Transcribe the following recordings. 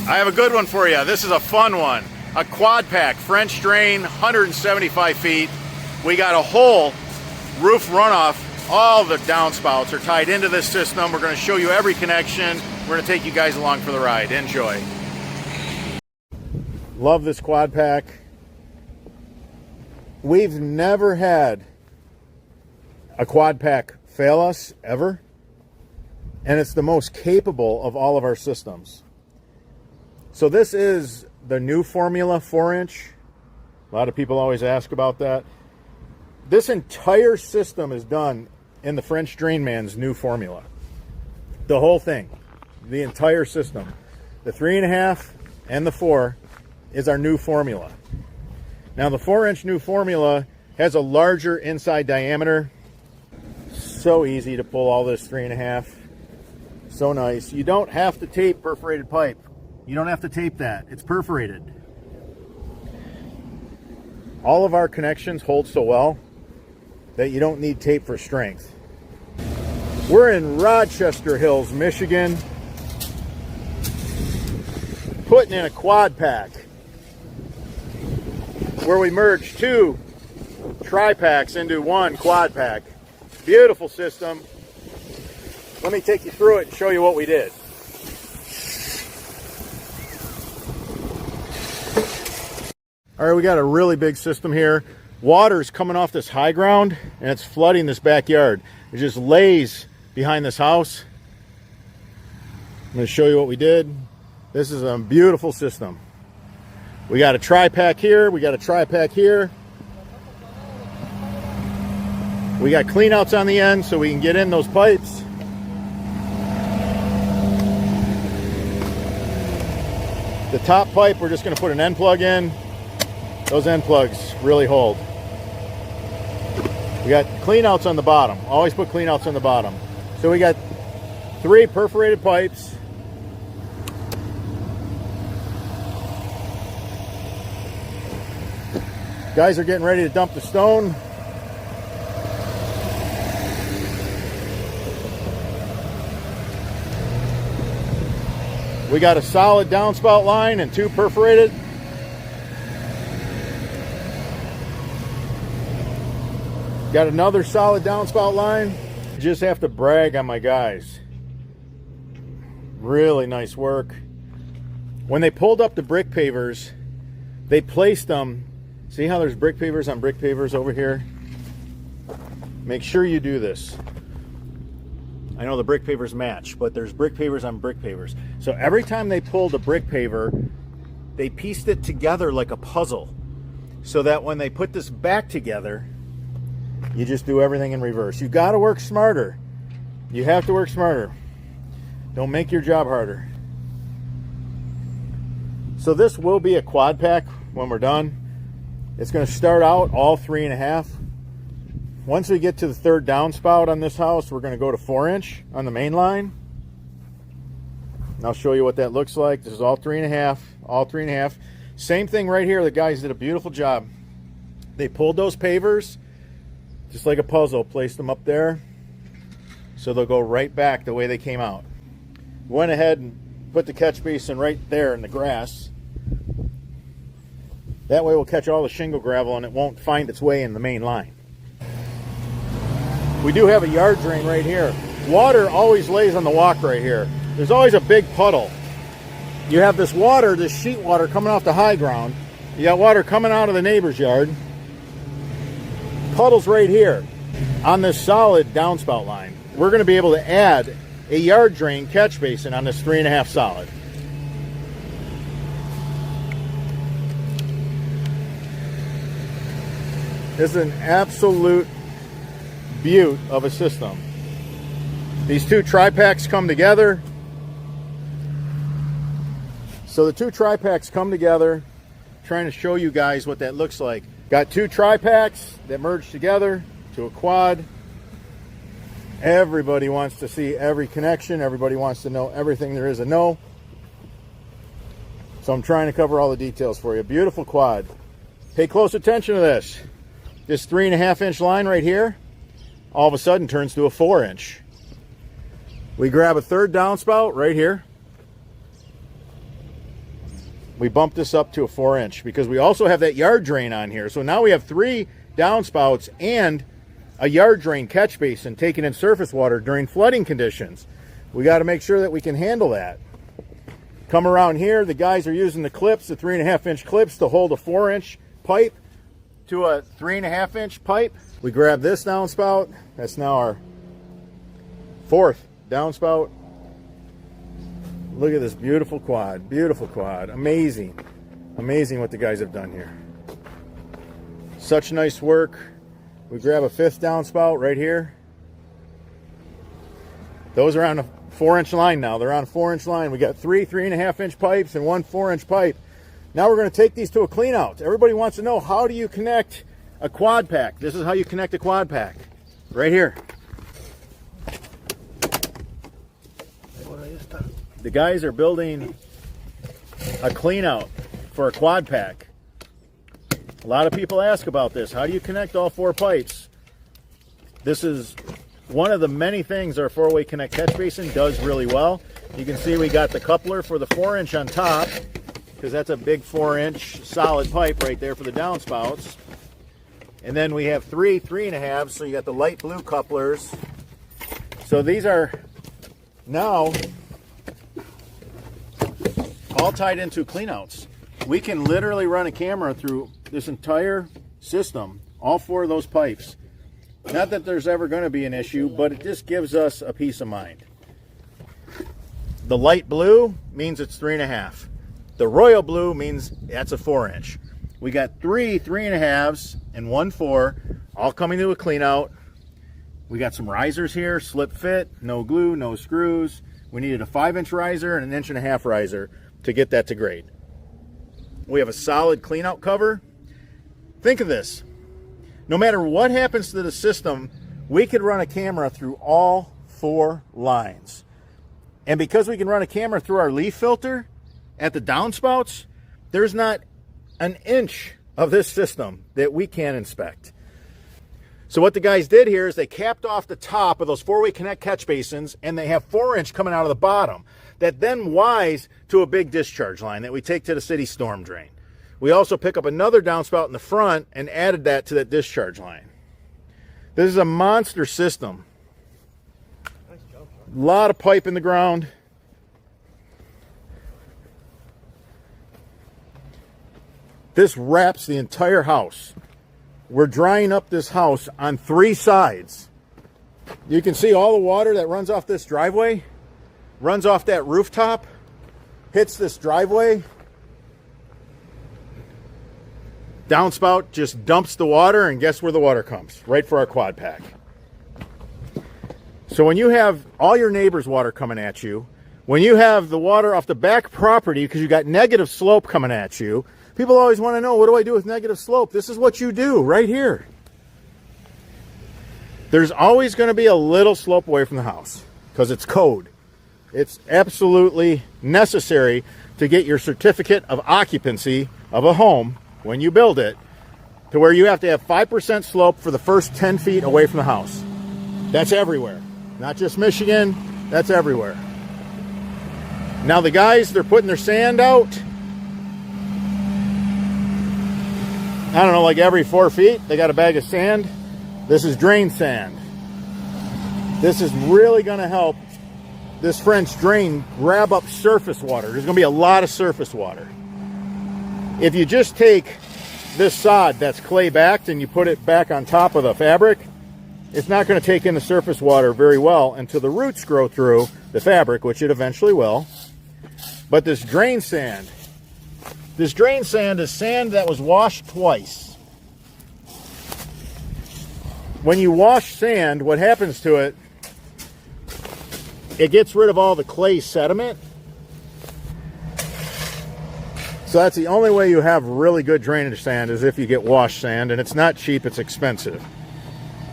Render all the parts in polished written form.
I have a good one for you. This is a fun one. A quad pack, French drain, 175 feet. We got a whole roof runoff. All the downspouts are tied into this system. We're going to show you every connection. We're going to take you guys along for the ride. Enjoy. Love this quad pack. We've never had a quad pack fail us, ever. And it's the most capable of all of our systems. So this is the new formula 4-inch. A lot of people always ask about that. This entire system is done in the French Drain Man's new formula. The whole thing, the entire system. The 3.5 and the 4 is our new formula. Now the 4-inch new formula has a larger inside diameter. So easy to pull all this 3.5. So nice. You don't have to tape perforated pipe. You don't have to tape that. It's perforated. All of our connections hold so well that you don't need tape for strength. We're in Rochester Hills, Michigan, putting in a quad pack where we merge 2 tripacks into 1 quad pack. Beautiful system. Let me take you through it and show you what we did. All right, we got a really big system here. Water's coming off this high ground and it's flooding this backyard. It just lays behind this house. I'm going to show you what we did. This is a beautiful system. We got a tri-pack here. We got a tri-pack here. We got clean outs on the end so we can get in those pipes. The top pipe, we're just going to put an end plug in. Those end plugs really hold. We got clean outs on the bottom. Always put clean outs on the bottom. So we got 3 perforated pipes. Guys are getting ready to dump the stone. We got a solid downspout line and 2 perforated. Got another solid downspout line. Just have to brag on my guys. Really nice work. When they pulled up the brick pavers, they placed them. See how there's brick pavers on brick pavers over here? Make sure you do this. I know the brick pavers match, but there's brick pavers on brick pavers. So every time they pulled a brick paver, they pieced it together like a puzzle. So that when they put this back together, you just do everything in reverse. You've got to work smarter. You have to work smarter. Don't make your job harder. So this will be a quad pack when we're done. It's going to start out all 3.5. Once we get to the 3rd downspout on this house, we're going to go to 4-inch on the main line. And I'll show you what that looks like. This is all 3.5, all 3.5. Same thing right here. The guys did a beautiful job. They pulled those pavers just like a puzzle, placed them up there so they'll go right back the way they came out. Went ahead and put the catch basin right there in the grass. That way we'll catch all the shingle gravel and it won't find its way in the main line. We do have a yard drain right here. Water always lays on the walk right here. There's always a big puddle. You have this water, this sheet water coming off the high ground. You got water coming out of the neighbor's yard. Puddles right here on this solid downspout line. We're going to be able to add a yard drain catch basin on this 3.5 solid. This is an absolute beaut of a system. These 2 tripacks come together. So the 2 tripacks come together. Trying to show you guys what that looks like. Got 2 tripacks that merge together to a quad. Everybody wants to see every connection. Everybody wants to know everything there is to know. So I'm trying to cover all the details for you. Beautiful quad. Pay close attention to this. This 3.5-inch line right here, all of a sudden turns to a 4-inch. We grab a 3rd downspout right here. we bumped this up to a 4-inch because we also have that yard drain on here. So now we have 3 downspouts and a yard drain catch basin taking in surface water during flooding conditions. We got to make sure that we can handle that. Come around here, the guys are using the clips, the 3.5-inch clips, to hold a 4-inch pipe to a 3.5-inch pipe. We grab this downspout. That's now our 4th downspout. Look at this beautiful quad. Beautiful quad. Amazing. Amazing what the guys have done here. Such nice work. We grab a 5th downspout right here. Those are on a 4-inch line now. They're on a 4-inch line. We got 3 3.5-inch pipes and 1 4-inch pipe. Now we're going to take these to a clean out. Everybody wants to know, how do you connect a quad pack? This is how you connect a quad pack. Right here. The guys are building a clean out for a quad pack. A lot of people ask about this. How do you connect all 4 pipes? This is one of the many things our 4-way connect catch basin does really well. You can see we got the coupler for the 4-inch on top, because that's a big 4-inch solid pipe right there for the downspouts. And then we have 3 3.5s, so you got the light blue couplers. So these are now all tied into cleanouts. We can literally run a camera through this entire system, all 4 of those pipes. Not that there's ever going to be an issue, but it just gives us a peace of mind. The light blue means it's 3.5. The royal blue means that's a 4-inch. We got 3 3.5s and 1 4, all coming to a clean out. We got some risers here, slip fit, no glue, no screws. We needed a 5-inch riser and an 1.5-inch riser to get that to grade. We have a solid clean out cover. Think of this. No matter what happens to the system, we could run a camera through all 4 lines. And because we can run a camera through our leaf filter at the downspouts, there's not an inch of this system that we can't inspect. So what the guys did here is they capped off the top of those 4-way connect catch basins, and they have 4-inch coming out of the bottom that then wise to a big discharge line that we take to the city storm drain. We also pick up another downspout in the front and added that to that discharge line. This is a monster system. Nice job, a lot of pipe in the ground. This wraps the entire house. We're drying up this house on 3 sides. You can see all the water that runs off this driveway, runs off that rooftop, hits this driveway. Downspout just dumps the water, and guess where the water comes? Right for our quad pack. So when you have all your neighbors' water coming at you, when you have the water off the back property because you got negative slope coming at you, people always want to know, what do I do with negative slope? This is what you do right here. There's always going to be a little slope away from the house because it's code. It's absolutely necessary to get your certificate of occupancy of a home when you build it, to where you have to have 5% slope for the first 10 feet away from the house. That's everywhere. Not just Michigan, that's everywhere. Now the guys, they're putting their sand out, I don't know, like every 4 feet, they got a bag of sand. This is drain sand. This is really gonna help this French drain grab up surface water. There's gonna be a lot of surface water. If you just take this sod that's clay backed and you put it back on top of the fabric, it's not going to take in the surface water very well until the roots grow through the fabric, which it eventually will. But this drain sand is sand that was washed twice. When you wash sand, what happens to it, it gets rid of all the clay sediment. So that's the only way you have really good drainage sand, is if you get washed sand, and it's not cheap, it's expensive.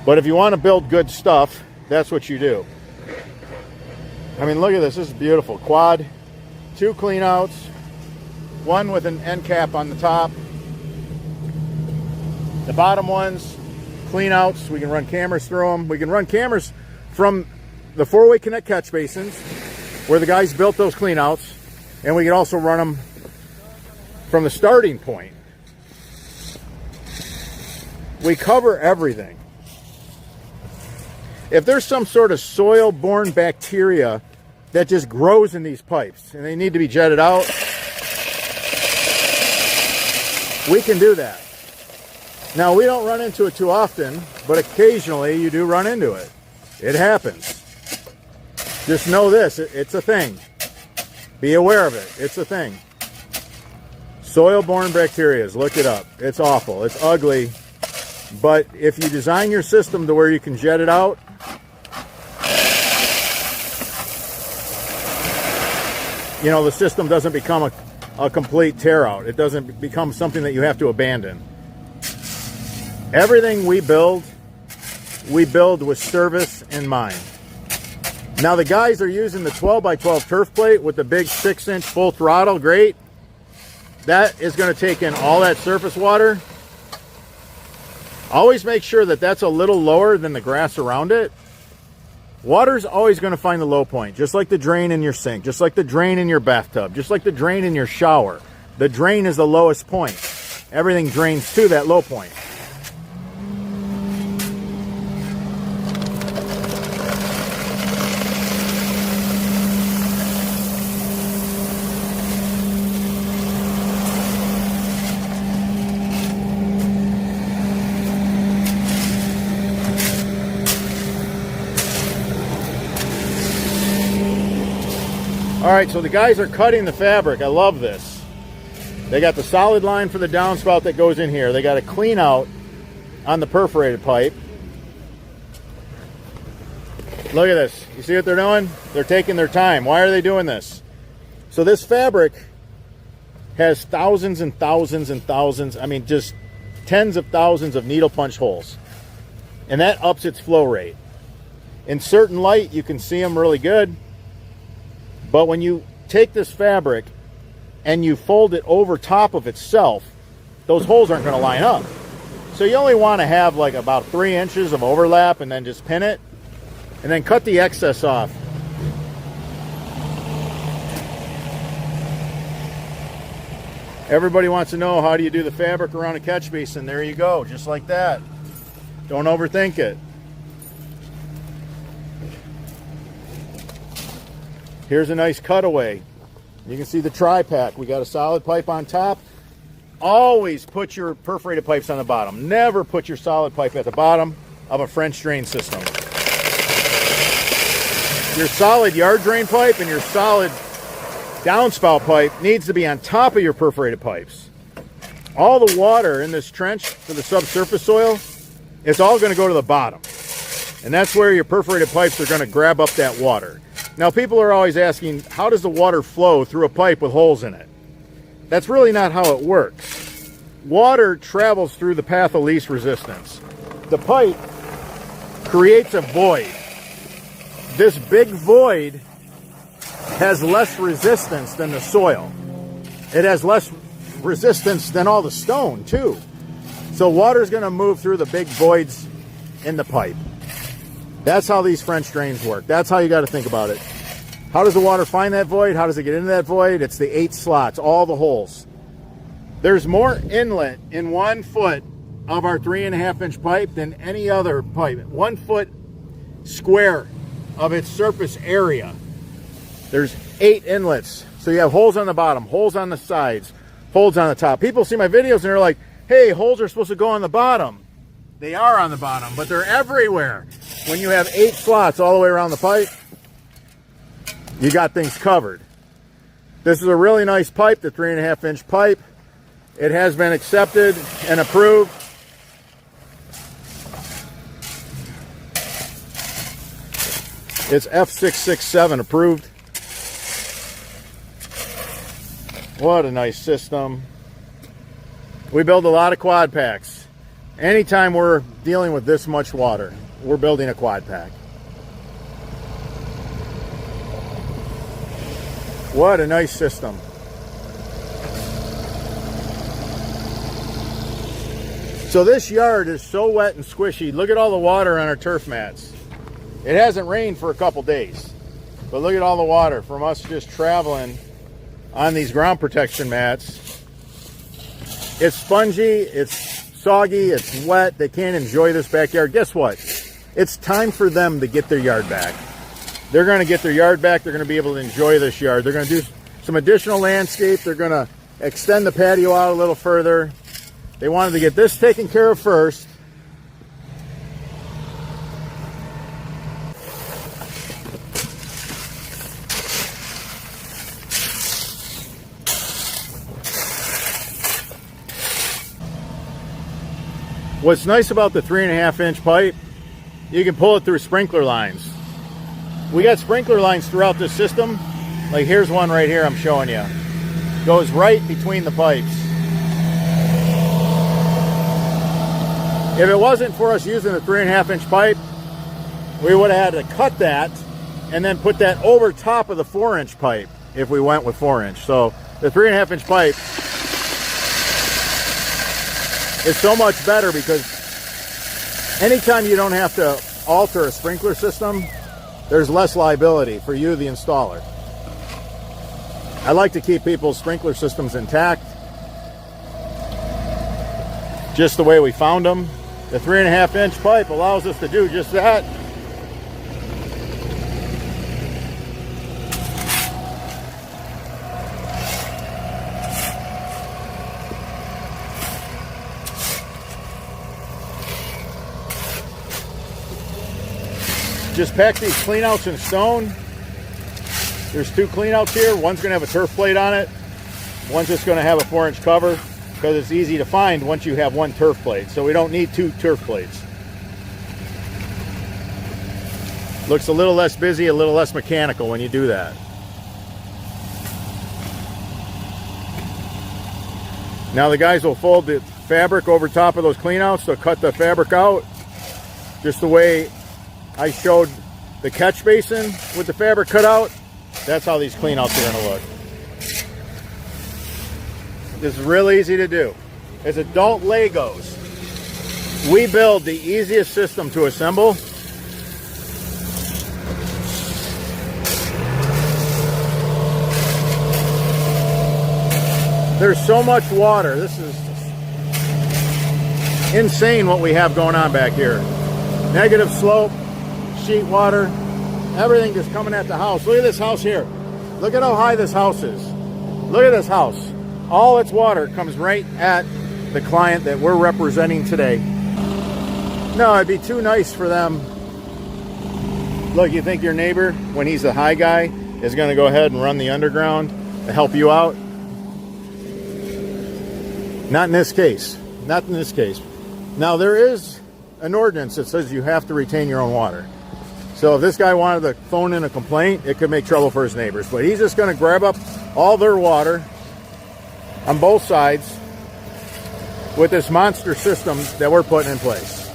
But if you want to build good stuff, that's what you do. I mean, look at this. This is beautiful. Quad, 2 clean outs, 1 with an end cap on the top. The bottom ones, clean outs. We can run cameras through them. We can run cameras from the 4-way connect catch basins where the guys built those clean outs, and we can also run them from the starting point. We cover everything. If there's some sort of soil-borne bacteria that just grows in these pipes and they need to be jetted out, we can do that. Now, we don't run into it too often, but occasionally you do run into it. It happens. Just know this, it's a thing. Be aware of it, it's a thing. Soil-borne bacteria, look it up. It's awful, it's ugly. But if you design your system to where you can jet it out, you know, the system doesn't become a complete tear out. It doesn't become something that you have to abandon. Everything we build with service in mind. Now the guys are using the 12x12 turf plate with the big 6-inch full throttle, great. That is going to take in all that surface water. Always make sure that that's a little lower than the grass around it. Water's always going to find the low point, just like the drain in your sink, just like the drain in your bathtub, just like the drain in your shower. The drain is the lowest point. Everything drains to that low point. All right, so the guys are cutting the fabric. I love this. They got the solid line for the downspout that goes in here. They got a clean out on the perforated pipe. Look at this. You see what they're doing? They're taking their time. Why are they doing this? So this fabric has thousands and thousands and thousands, I mean just tens of thousands of needle punch holes. And that ups its flow rate. In certain light, you can see them really good. But when you take this fabric and you fold it over top of itself, those holes aren't going to line up. So you only want to have like about 3 inches of overlap and then just pin it and then cut the excess off. Everybody wants to know, how do you do the fabric around a catch basin? There you go, just like that. Don't overthink it. Here's a nice cutaway. You can see the tri-pack. We got a solid pipe on top. Always put your perforated pipes on the bottom. Never put your solid pipe at the bottom of a French drain system. Your solid yard drain pipe and your solid downspout pipe needs to be on top of your perforated pipes. All the water in this trench for the subsurface soil, it's all going to go to the bottom. And that's where your perforated pipes are going to grab up that water. Now, people are always asking, how does the water flow through a pipe with holes in it? That's really not how it works. Water travels through the path of least resistance. The pipe creates a void. This big void has less resistance than the soil. It has less resistance than all the stone, too. So water's going to move through the big voids in the pipe. That's how these French drains work. That's how you got to think about it. How does the water find that void? How does it get into that void? It's the 8 slots, all the holes. There's more inlet in 1 foot of our 3.5-inch pipe than any other pipe. 1 foot square of its surface area. There's 8 inlets. So you have holes on the bottom, holes on the sides, holes on the top. People see my videos and they're like, hey, holes are supposed to go on the bottom. They are on the bottom, but they're everywhere. When you have 8 slots all the way around the pipe, you got things covered. This is a really nice pipe, the 3.5-inch pipe. It has been accepted and approved. It's F667 approved. What a nice system. We build a lot of quad packs. Anytime we're dealing with this much water, we're building a quad pack. What a nice system. So this yard is so wet and squishy. Look at all the water on our turf mats. It hasn't rained for a couple days, but look at all the water from us just traveling on these ground protection mats. It's spongy, it's soggy, it's wet. They can't enjoy this backyard. Guess what? It's time for them to get their yard back. They're going to get their yard back. They're going to be able to enjoy this yard. They're going to do some additional landscape. They're going to extend the patio out a little further. They wanted to get this taken care of first. What's nice about the 3.5-inch pipe, you can pull it through sprinkler lines. We got sprinkler lines throughout this system. Like here's one right here I'm showing you. Goes right between the pipes. If it wasn't for us using the 3.5-inch pipe, we would have had to cut that and then put that over top of the 4-inch pipe if we went with 4-inch. So the 3.5-inch pipe is so much better because anytime you don't have to alter a sprinkler system, there's less liability for you, the installer. I like to keep people's sprinkler systems intact, just the way we found them. The 3.5-inch pipe allows us to do just that. Just pack these cleanouts in stone. There's 2 cleanouts here. One's going to have a turf plate on it. One's just going to have a 4-inch cover because it's easy to find once you have 1 turf plate. So we don't need 2 turf plates. Looks a little less busy, a little less mechanical when you do that. Now the guys will fold the fabric over top of those cleanouts. They'll cut the fabric out just the way I showed the catch basin with the fabric cut out. That's how these cleanouts are going to look. This is real easy to do. As adult Legos, we build the easiest system to assemble. There's so much water. This is insane what we have going on back here. Negative slope, sheet water, everything just coming at the house. Look at this house here. Look at how high this house is. Look at this house. All its water comes right at the client that we're representing today. No, it'd be too nice for them. Look, you think your neighbor, when he's the high guy, is going to go ahead and run the underground to help you out? Not in this case. Not in this case. Now, there is an ordinance that says you have to retain your own water. So if this guy wanted to phone in a complaint, it could make trouble for his neighbors. But he's just going to grab up all their water on both sides with this monster system that we're putting in place.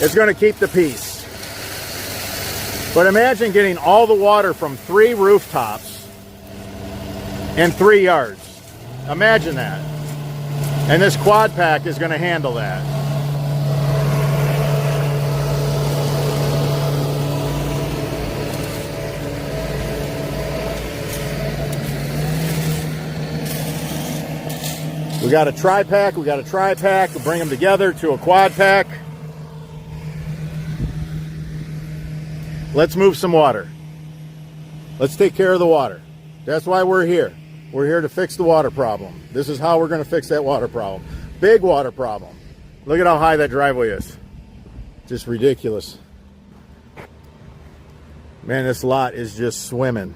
It's going to keep the peace. But imagine getting all the water from 3 rooftops in 3 yards. Imagine that. And this quad pack is going to handle that. We got a tri-pack, we'll bring them together to a quad pack. Let's move some water. Let's take care of the water. That's why we're here. We're here to fix the water problem. This is how we're going to fix that water problem. Big water problem. Look at how high that driveway is. Just ridiculous. Man, this lot is just swimming.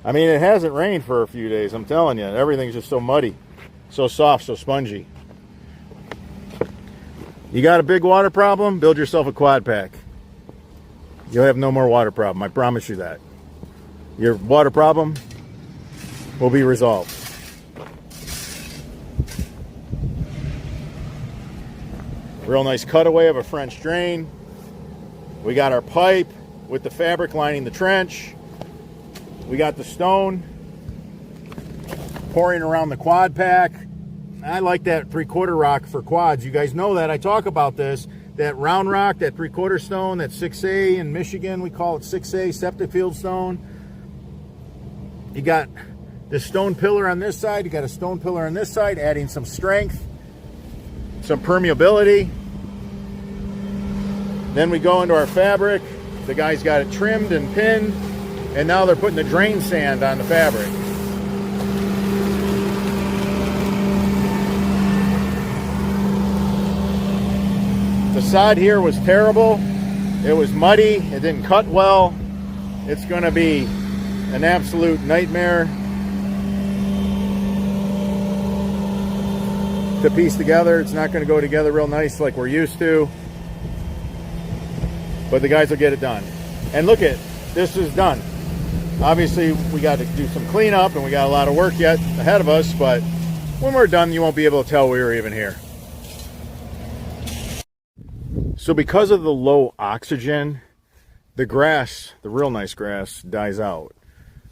I mean, it hasn't rained for a few days, I'm telling you. Everything's just so muddy. So soft, so spongy. You got a big water problem? Build yourself a quad pack. You'll have no more water problem. I promise you that. Your water problem will be resolved. Real nice cutaway of a French drain. We got our pipe with the fabric lining the trench. We got the stone pouring around the quad pack. I like that 3/4 rock for quads. You guys know that. I talk about this. That round rock, that 3/4 stone, that 6A in Michigan, we call it 6A, septic field stone. You got the stone pillar on this side. You got a stone pillar on this side, adding some strength some permeability. Then we go into our fabric. The guys got it trimmed and pinned, and now they're putting the drain sand on the fabric. The sod here was terrible. It was muddy. It didn't cut well. It's going to be an absolute nightmare to piece together. It's not going to go together real nice like we're used to. But the guys will get it done. And look at, this is done. Obviously, we got to do some cleanup and we got a lot of work yet ahead of us, but when we're done, you won't be able to tell we were even here. So because of the low oxygen, the grass, the real nice grass, dies out.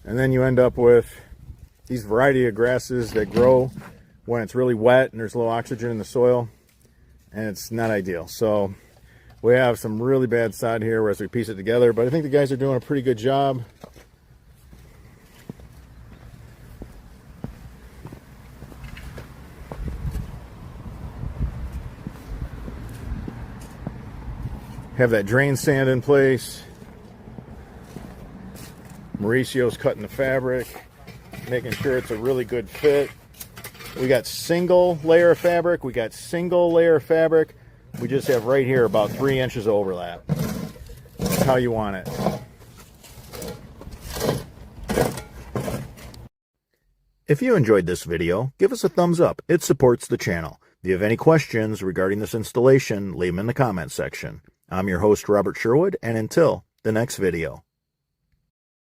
And then you end up with these variety of grasses that grow when it's really wet and there's low oxygen in the soil, and it's not ideal. So we have some really bad sod here as we piece it together, but I think the guys are doing a pretty good job. Have that drain sand in place. Mauricio's cutting the fabric, making sure it's a really good fit. We got single layer of fabric. We got single layer of fabric. We just have right here about 3 inches of overlap. That's how you want it. If you enjoyed this video, give us a thumbs up. It supports the channel. If you have any questions regarding this installation, leave them in the comments section. I'm your host, Robert Sherwood, and until the next video.